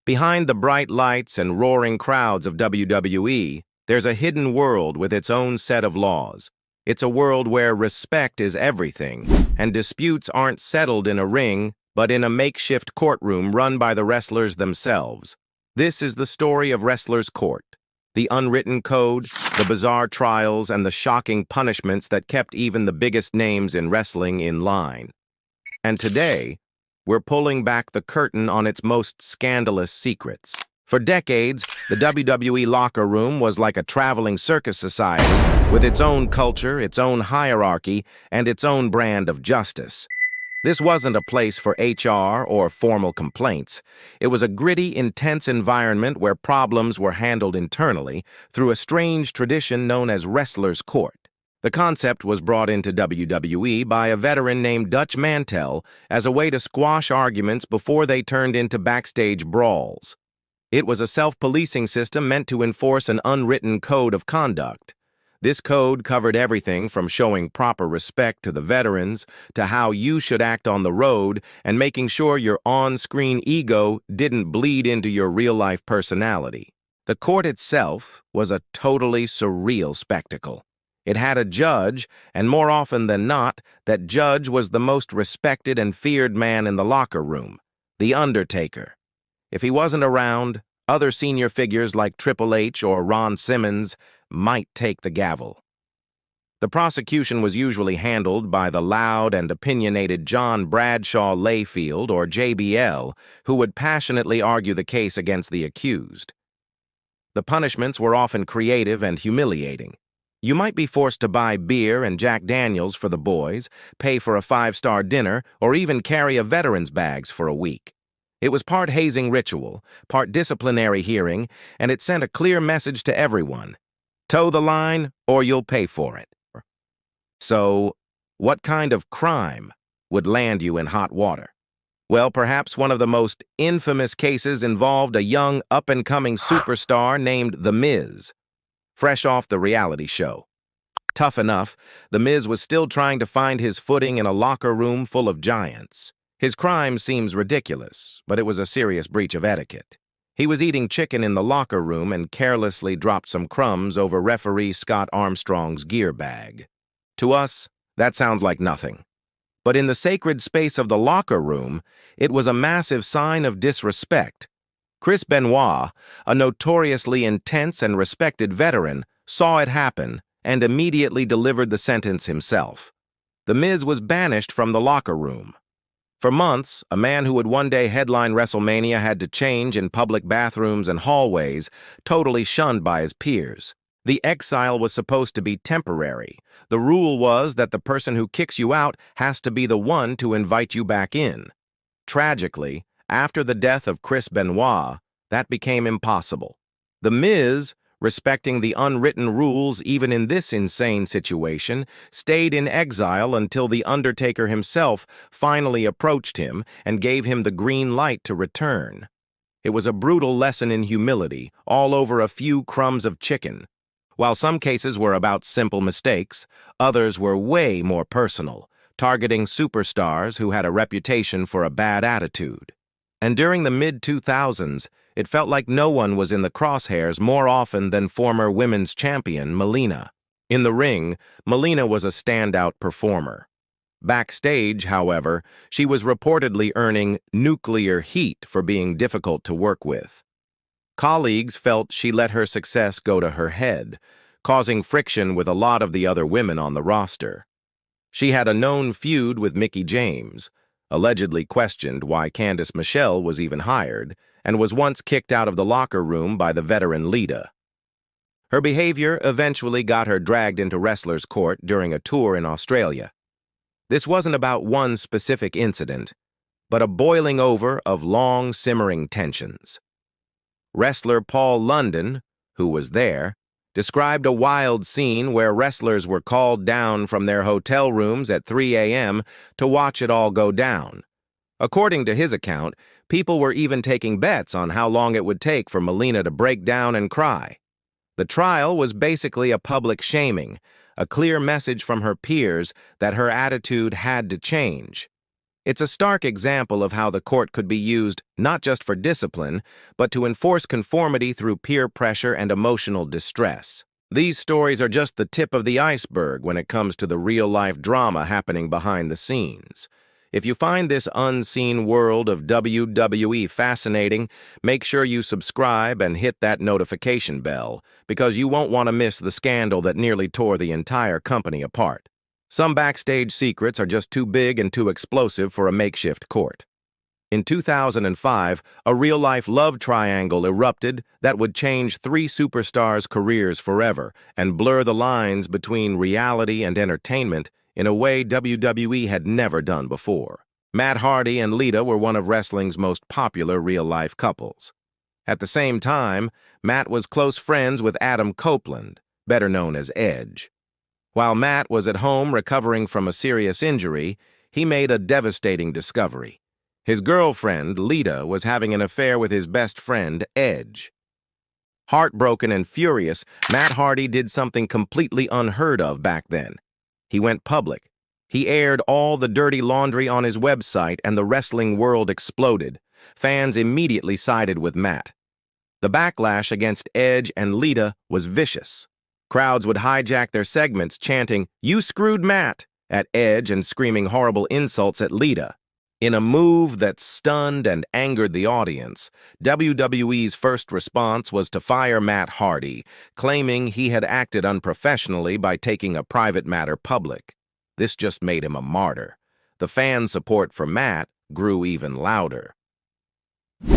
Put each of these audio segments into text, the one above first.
Behind the bright lights and roaring crowds of WWE, there's a hidden world with its own set of laws. It's a world where respect is everything, and disputes aren't settled in a ring, but in a makeshift courtroom run by the wrestlers themselves. This is the story of Wrestler's Court, the unwritten code, the bizarre trials, and the shocking punishments that kept even the biggest names in wrestling in line. And today, we're pulling back the curtain on its most scandalous secrets. For decades, the WWE locker room was like a traveling circus society with its own culture, its own hierarchy, and its own brand of justice. This wasn't a place for HR or formal complaints. It was a gritty, intense environment where problems were handled internally through a strange tradition known as Wrestler's Court. The concept was brought into WWE by a veteran named Dutch Mantel as a way to squash arguments before they turned into backstage brawls. It was a self-policing system meant to enforce an unwritten code of conduct. This code covered everything from showing proper respect to the veterans to how you should act on the road and making sure your on-screen ego didn't bleed into your real-life personality. The court itself was a totally surreal spectacle. It had a judge, and more often than not, that judge was the most respected and feared man in the locker room, The Undertaker. If he wasn't around, other senior figures like Triple H or Ron Simmons might take the gavel. The prosecution was usually handled by the loud and opinionated John Bradshaw Layfield, or JBL, who would passionately argue the case against the accused. The punishments were often creative and humiliating. You might be forced to buy beer and Jack Daniels for the boys, pay for a five-star dinner, or even carry a veteran's bags for a week. It was part hazing ritual, part disciplinary hearing, and it sent a clear message to everyone. Toe the line, or you'll pay for it. So, what kind of crime would land you in hot water? Well, perhaps one of the most infamous cases involved a young, up-and-coming superstar named The Miz. Fresh off the reality show. Tough enough, The Miz was still trying to find his footing in a locker room full of giants. His crime seems ridiculous, but it was a serious breach of etiquette. He was eating chicken in the locker room and carelessly dropped some crumbs over referee Scott Armstrong's gear bag. To us, that sounds like nothing. But in the sacred space of the locker room, it was a massive sign of disrespect. Chris Benoit, a notoriously intense and respected veteran, saw it happen and immediately delivered the sentence himself. The Miz was banished from the locker room. For months, a man who would one day headline WrestleMania had to change in public bathrooms and hallways, totally shunned by his peers. The exile was supposed to be temporary. The rule was that the person who kicks you out has to be the one to invite you back in. Tragically, after the death of Chris Benoit, that became impossible. The Miz, respecting the unwritten rules even in this insane situation, stayed in exile until The Undertaker himself finally approached him and gave him the green light to return. It was a brutal lesson in humility, all over a few crumbs of chicken. While some cases were about simple mistakes, others were way more personal, targeting superstars who had a reputation for a bad attitude. And during the mid-2000s, it felt like no one was in the crosshairs more often than former women's champion Melina. In the ring, Melina was a standout performer. Backstage, however, she was reportedly earning nuclear heat for being difficult to work with. Colleagues felt she let her success go to her head, causing friction with a lot of the other women on the roster. She had a known feud with Mickie James, allegedly questioned why Candice Michelle was even hired, and was once kicked out of the locker room by the veteran Lita. Her behavior eventually got her dragged into Wrestler's Court during a tour in Australia. This wasn't about one specific incident, but a boiling over of long, simmering tensions. Wrestler Paul London, who was there, described a wild scene where wrestlers were called down from their hotel rooms at 3 a.m. to watch it all go down. According to his account, people were even taking bets on how long it would take for Melina to break down and cry. The trial was basically a public shaming, a clear message from her peers that her attitude had to change. It's a stark example of how the court could be used not just for discipline, but to enforce conformity through peer pressure and emotional distress. These stories are just the tip of the iceberg when it comes to the real-life drama happening behind the scenes. If you find this unseen world of WWE fascinating, make sure you subscribe and hit that notification bell, because you won't want to miss the scandal that nearly tore the entire company apart. Some backstage secrets are just too big and too explosive for a makeshift court. In 2005, a real-life love triangle erupted that would change three superstars' careers forever and blur the lines between reality and entertainment in a way WWE had never done before. Matt Hardy and Lita were one of wrestling's most popular real-life couples. At the same time, Matt was close friends with Adam Copeland, better known as Edge. While Matt was at home recovering from a serious injury, he made a devastating discovery. His girlfriend, Lita, was having an affair with his best friend, Edge. Heartbroken and furious, Matt Hardy did something completely unheard of back then. He went public. He aired all the dirty laundry on his website, and the wrestling world exploded. Fans immediately sided with Matt. The backlash against Edge and Lita was vicious. Crowds would hijack their segments chanting, "You screwed Matt," at Edge and screaming horrible insults at Lita. In a move that stunned and angered the audience, WWE's first response was to fire Matt Hardy, claiming he had acted unprofessionally by taking a private matter public. This just made him a martyr. The fan support for Matt grew even louder.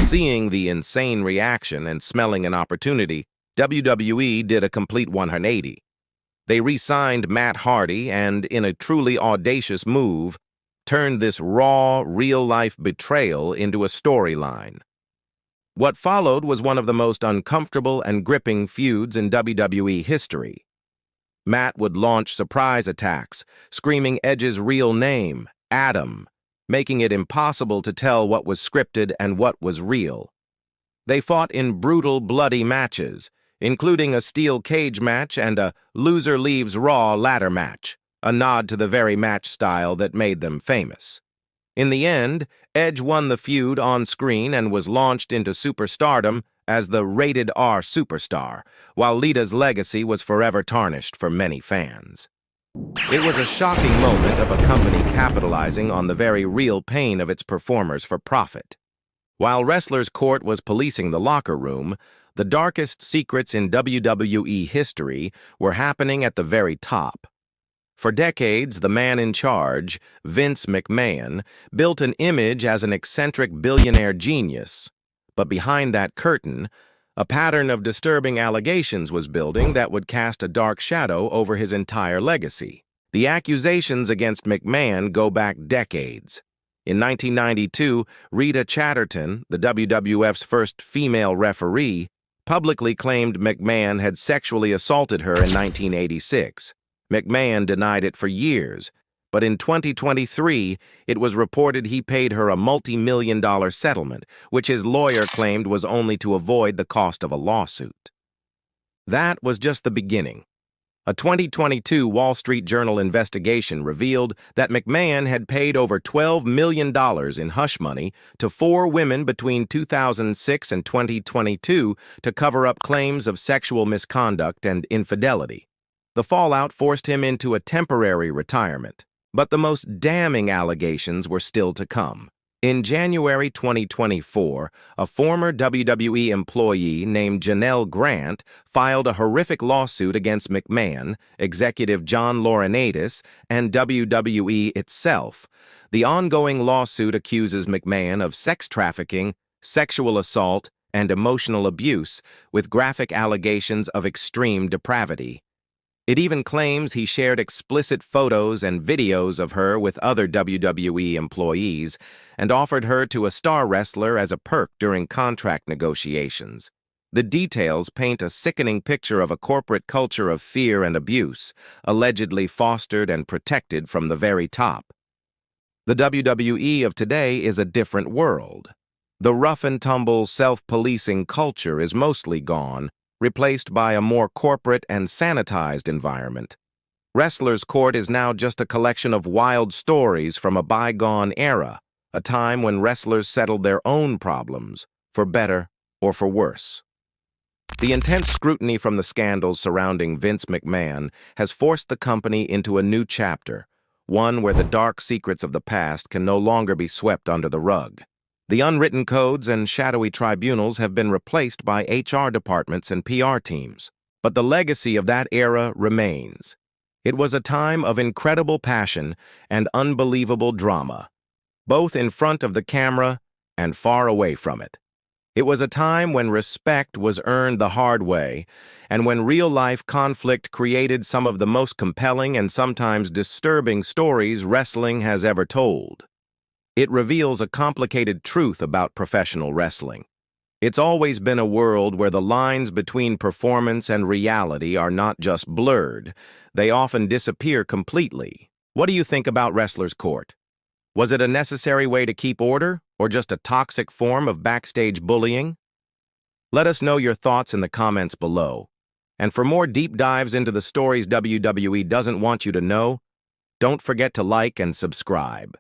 Seeing the insane reaction and smelling an opportunity, WWE did a complete 180. They re-signed Matt Hardy and, in a truly audacious move, turned this raw, real-life betrayal into a storyline. What followed was one of the most uncomfortable and gripping feuds in WWE history. Matt would launch surprise attacks, screaming Edge's real name, Adam, making it impossible to tell what was scripted and what was real. They fought in brutal, bloody matches, including a steel cage match and a loser leaves Raw ladder match, a nod to the very match style that made them famous. In the end, Edge won the feud on screen and was launched into superstardom as the Rated R Superstar, while Lita's legacy was forever tarnished for many fans. It was a shocking moment of a company capitalizing on the very real pain of its performers for profit. While Wrestlers Court was policing the locker room, the darkest secrets in WWE history were happening at the very top. For decades, the man in charge, Vince McMahon, built an image as an eccentric billionaire genius. But behind that curtain, a pattern of disturbing allegations was building that would cast a dark shadow over his entire legacy. The accusations against McMahon go back decades. In 1992, Rita Chatterton, the WWF's first female referee, publicly claimed McMahon had sexually assaulted her in 1986. McMahon denied it for years, but in 2023, it was reported he paid her a multi-million-dollar settlement, which his lawyer claimed was only to avoid the cost of a lawsuit. That was just the beginning. A 2022 Wall Street Journal investigation revealed that McMahon had paid over $12 million in hush money to 4 women between 2006 and 2022 to cover up claims of sexual misconduct and infidelity. The fallout forced him into a temporary retirement, but the most damning allegations were still to come. In January 2024, a former WWE employee named Janelle Grant filed a horrific lawsuit against McMahon, executive John Laurinaitis, and WWE itself. The ongoing lawsuit accuses McMahon of sex trafficking, sexual assault, and emotional abuse, with graphic allegations of extreme depravity. It even claims he shared explicit photos and videos of her with other WWE employees and offered her to a star wrestler as a perk during contract negotiations. The details paint a sickening picture of a corporate culture of fear and abuse, allegedly fostered and protected from the very top. The WWE of today is a different world. The rough-and-tumble, self-policing culture is mostly gone, replaced by a more corporate and sanitized environment. Wrestlers Court is now just a collection of wild stories from a bygone era, a time when wrestlers settled their own problems, for better or for worse. The intense scrutiny from the scandals surrounding Vince McMahon has forced the company into a new chapter, one where the dark secrets of the past can no longer be swept under the rug. The unwritten codes and shadowy tribunals have been replaced by HR departments and PR teams, but the legacy of that era remains. It was a time of incredible passion and unbelievable drama, both in front of the camera and far away from it. It was a time when respect was earned the hard way, and when real-life conflict created some of the most compelling and sometimes disturbing stories wrestling has ever told. It reveals a complicated truth about professional wrestling. It's always been a world where the lines between performance and reality are not just blurred, they often disappear completely. What do you think about Wrestler's Court? Was it a necessary way to keep order, or just a toxic form of backstage bullying? Let us know your thoughts in the comments below. And for more deep dives into the stories WWE doesn't want you to know, don't forget to like and subscribe.